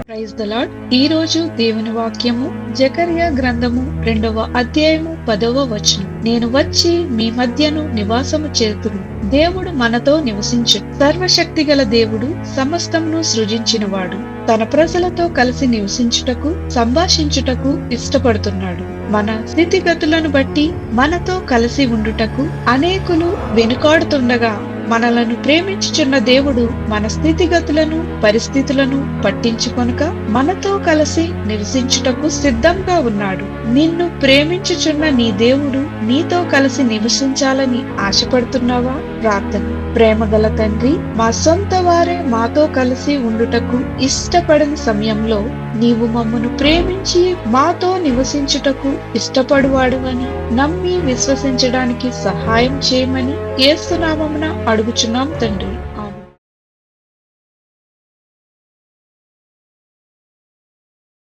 Praise the lord. ఈ రోజు దేవుని వాక్యము జకర్యా గ్రంథము 2వ అధ్యాయము 10వ వచనం. నేను వచ్చి మీ మధ్యను నివాసము చేతును. దేవుడు మనతో నివసించు. సర్వశక్తి గల దేవుడు సమస్తమును సృజించినవాడు. తన ప్రజలతో కలిసి నివసించుటకు, సంభాషించుటకు ఇష్టపడుతున్నాడు. మన స్థితిగతులను బట్టి మనతో కలిసి ఉండుటకు అనేకులు వెనుకాడుతుండగా మనలను ప్రేమించుచున్న దేవుడు మన స్థితిగతులను, పరిస్థితులను పట్టించుకొనక మనతో కలిసి నివసించుటకు సిద్ధంగా ఉన్నాడు. నిన్ను ప్రేమించుచున్న నీ దేవుడు నీతో కలిసి నివసించాలని ఆశపడుతున్నావా? ప్రార్థన. ప్రేమగల తండ్రి, మా సొంత వారే మాతో కలిసి ఉండుటకు ఇష్టపడని సమయంలో నీవు మమ్మను ప్రేమించి మాతో నివసించుటకు ఇష్టపడువాడువని నమ్మి విశ్వసించడానికి సహాయం చేయమని యేసు నామమున అడుగుచున్నాం తండ్రి.